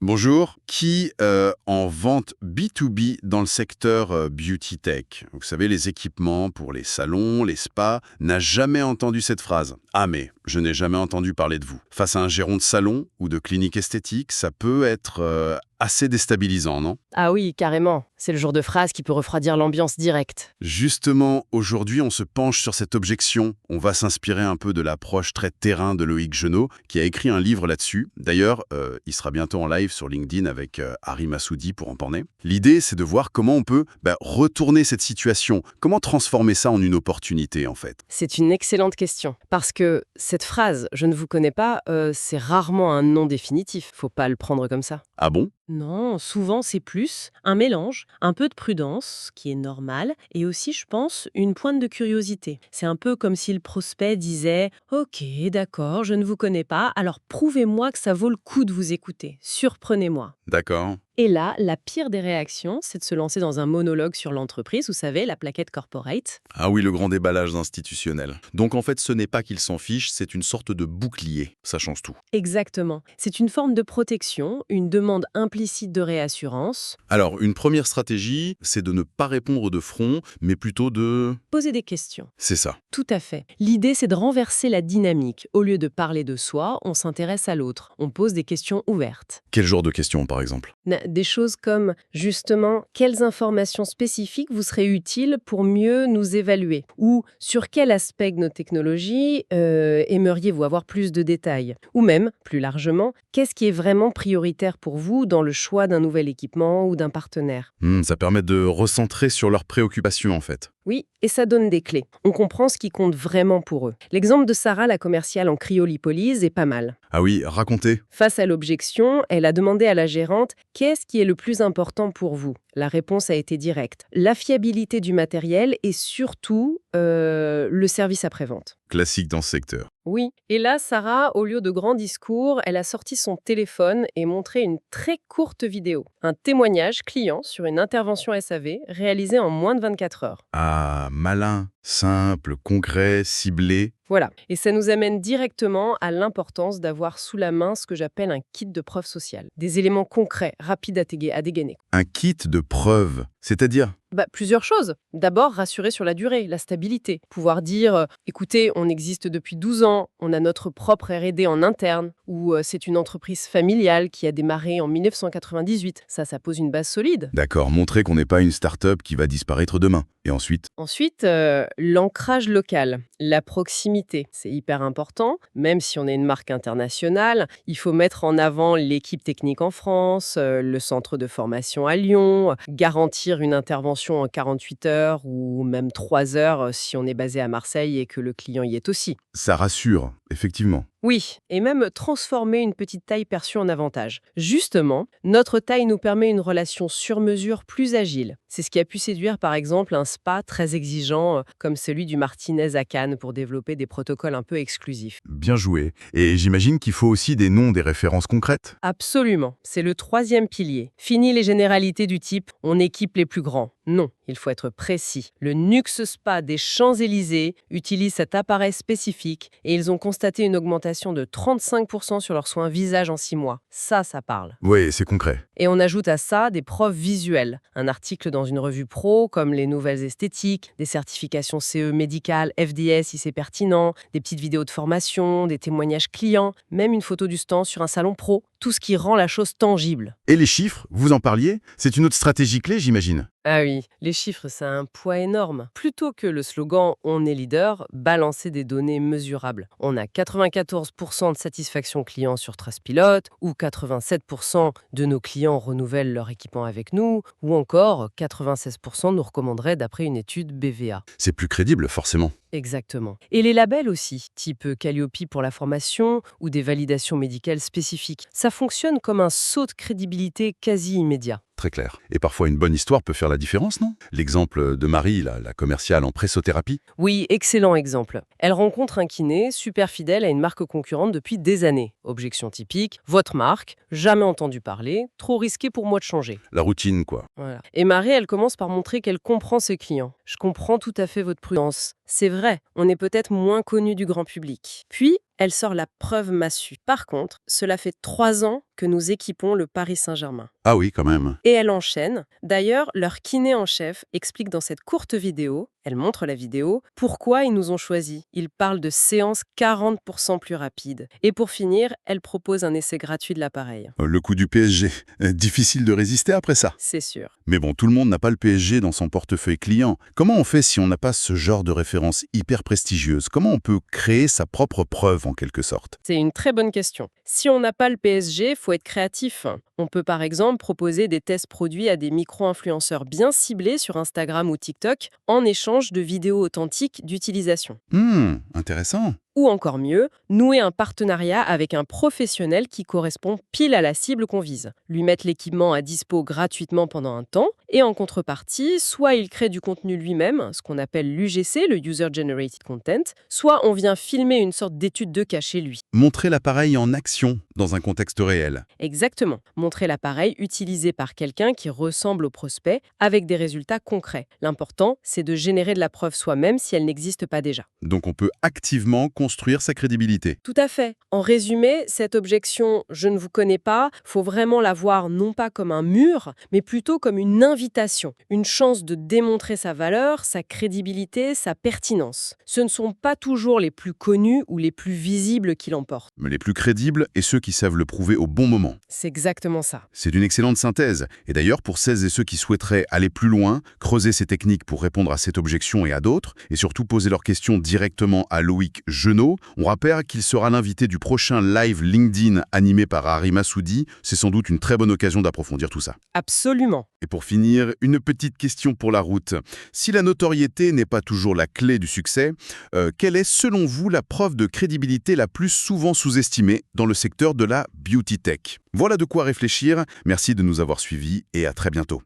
Bonjour. Qui en vente B2B dans le secteur beauty tech, vous savez, les équipements pour les salons, les spas, n'a jamais entendu cette phrase? Ah mais, je n'ai jamais entendu parler de vous. Face à un gérant de salon ou de clinique esthétique, ça peut être assez déstabilisant, non? Ah oui, carrément. C'est le genre de phrase qui peut refroidir l'ambiance directe. Justement, aujourd'hui, on se penche sur cette objection. On va s'inspirer un peu de l'approche très terrain de Loïc Genot, qui a écrit un livre là-dessus. D'ailleurs, il sera bientôt en live sur LinkedIn avec Harry Massoudi pour en parler. L'idée, c'est de voir comment on peut retourner cette situation, comment transformer ça en une opportunité, en fait. C'est une excellente question. Parce que cette phrase, je ne vous connais pas, c'est rarement un nom définitif. Faut pas le prendre comme ça. Ah bon? Non, souvent c'est plus un mélange, un peu de prudence, qui est normal, et aussi, je pense, une pointe de curiosité. C'est un peu comme si le prospect disait « Ok, d'accord, je ne vous connais pas, alors prouvez-moi que ça vaut le coup de vous écouter. Surprenez-moi. » D'accord. Et là, la pire des réactions, c'est de se lancer dans un monologue sur l'entreprise, vous savez, la plaquette corporate. Ah oui, le grand déballage institutionnel. Donc en fait, ce n'est pas qu'il s'en fiche, c'est une sorte de bouclier. Ça change tout. Exactement. C'est une forme de protection, une demande implicite de réassurance. Alors, une première stratégie, c'est de ne pas répondre de front, mais plutôt de... Poser des questions. C'est ça. Tout à fait. L'idée, c'est de renverser la dynamique. Au lieu de parler de soi, on s'intéresse à l'autre. On pose des questions ouvertes. Quel genre de questions, par exemple? Des choses comme, justement, quelles informations spécifiques vous seraient utiles pour mieux nous évaluer? Ou sur quel aspect de nos technologies aimeriez-vous avoir plus de détails? Ou même, plus largement, qu'est-ce qui est vraiment prioritaire pour vous dans le choix d'un nouvel équipement ou d'un partenaire? Ça permet de recentrer sur leurs préoccupations, en fait. Oui, et ça donne des clés. On comprend ce qui compte vraiment pour eux. L'exemple de Sarah, la commerciale en cryolipolyse, est pas mal. Ah oui, racontez. Face à l'objection, elle a demandé à la gérante « Qu'est-ce qui est le plus important pour vous ?» La réponse a été directe. La fiabilité du matériel et surtout le service après-vente. Classique dans ce secteur. Oui. Et là, Sarah, au lieu de grands discours, elle a sorti son téléphone et montré une très courte vidéo. Un témoignage client sur une intervention SAV réalisée en moins de 24 heures. Ah, malin, simple, concret, ciblé. Voilà. Et ça nous amène directement à l'importance d'avoir sous la main ce que j'appelle un kit de preuve sociale. Des éléments concrets, rapides à dégainer. Un kit de preuves, c'est-à-dire... Plusieurs choses. D'abord, rassurer sur la durée, la stabilité. Pouvoir dire, écoutez, on existe depuis 12 ans, on a notre propre R&D en interne, ou c'est une entreprise familiale qui a démarré en 1998. Ça pose une base solide. D'accord, montrer qu'on n'est pas une start-up qui va disparaître demain. Et ensuite... Ensuite, l'ancrage local, la proximité, c'est hyper important. Même si on est une marque internationale, il faut mettre en avant l'équipe technique en France, le centre de formation à Lyon, garantir une intervention en 48 heures ou même 3 heures si on est basé à Marseille et que le client y est aussi. Ça rassure, effectivement. Oui, et même transformer une petite taille perçue en avantage. Justement, notre taille nous permet une relation sur mesure plus agile. C'est ce qui a pu séduire par exemple un spa très exigeant comme celui du Martinez à Cannes pour développer des protocoles un peu exclusifs. Bien joué. Et j'imagine qu'il faut aussi des noms, des références concrètes. Absolument, c'est le troisième pilier. Fini les généralités du type « on équipe les plus grands ». Non, il faut être précis. Le Nux Spa des Champs-Élysées utilise cet appareil spécifique et ils ont constaté une augmentation de 35% sur leurs soins visage en 6 mois. Ça parle. Oui, c'est concret. Et on ajoute à ça des preuves visuelles. Un article dans une revue pro, comme les nouvelles esthétiques, des certifications CE médicales, FDS si c'est pertinent, des petites vidéos de formation, des témoignages clients, même une photo du stand sur un salon pro. Tout ce qui rend la chose tangible. Et les chiffres, vous en parliez? C'est une autre stratégie clé, j'imagine. Ah oui, les chiffres, ça a un poids énorme. Plutôt que le slogan « On est leader », balancer des données mesurables. On a 94% de satisfaction client sur Trustpilot, ou 87% de nos clients renouvellent leur équipement avec nous, ou encore 96% nous recommanderaient d'après une étude BVA. C'est plus crédible, forcément. Exactement. Et les labels aussi, type Calliope pour la formation ou des validations médicales spécifiques. Ça fonctionne comme un saut de crédibilité quasi immédiat. Très clair. Et parfois, une bonne histoire peut faire la différence, non? L'exemple de Marie, la commerciale en pressothérapie. Oui, excellent exemple. Elle rencontre un kiné super fidèle à une marque concurrente depuis des années. Objection typique, votre marque, jamais entendu parler, trop risqué pour moi de changer. La routine, quoi. Voilà. Et Marie, elle commence par montrer qu'elle comprend ses clients. Je comprends tout à fait votre prudence. C'est vrai, on est peut-être moins connu du grand public. Puis, elle sort la preuve massue. Par contre, cela fait 3 ans que nous équipons le Paris Saint-Germain. Ah oui, quand même. Et elle enchaîne. D'ailleurs, leur kiné en chef explique dans cette courte vidéo, elle montre la vidéo, pourquoi ils nous ont choisis. Ils parlent de séances 40% plus rapides. Et pour finir, elle propose un essai gratuit de l'appareil. Le coup du PSG. Difficile de résister après ça. C'est sûr. Mais bon, tout le monde n'a pas le PSG dans son portefeuille client. Comment on fait si on n'a pas ce genre de référence hyper prestigieuse? Comment on peut créer sa propre preuve en quelque sorte? C'est une très bonne question. Si on n'a pas le PSG, faut être créatif. On peut par exemple proposer des tests produits à des micro-influenceurs bien ciblés sur Instagram ou TikTok en échange de vidéos authentiques d'utilisation. Intéressant. Ou encore mieux, nouer un partenariat avec un professionnel qui correspond pile à la cible qu'on vise. Lui mettre l'équipement à dispo gratuitement pendant un temps, et en contrepartie, soit il crée du contenu lui-même, ce qu'on appelle l'UGC, le User Generated Content, soit on vient filmer une sorte d'étude de cas chez lui. Montrer l'appareil en action dans un contexte réel. Exactement. Montrer l'appareil utilisé par quelqu'un qui ressemble au prospect avec des résultats concrets. L'important, c'est de générer de la preuve soi-même si elle n'existe pas déjà. Donc on peut activement construire sa crédibilité. Tout à fait. En résumé, cette objection « je ne vous connais pas », faut vraiment la voir non pas comme un mur, mais plutôt comme une invitation, une chance de démontrer sa valeur, sa crédibilité, sa pertinence. Ce ne sont pas toujours les plus connus ou les plus visibles qui l'emportent. Mais les plus crédibles et ceux qui savent le prouver au bon moment. C'est exactement ça. C'est une excellente synthèse. Et d'ailleurs, pour celles et ceux qui souhaiteraient aller plus loin, creuser ces techniques pour répondre à cette objection et à d'autres, et surtout poser leurs questions directement à Loïc Genot, on rappelle qu'il sera l'invité du prochain live LinkedIn animé par Harry Massoudi. C'est sans doute une très bonne occasion d'approfondir tout ça. Absolument. Et pour finir, une petite question pour la route. Si la notoriété n'est pas toujours la clé du succès, quelle est selon vous la preuve de crédibilité la plus souvent sous-estimée dans le secteur de la beauty tech? Voilà de quoi réfléchir. Merci de nous avoir suivis et à très bientôt.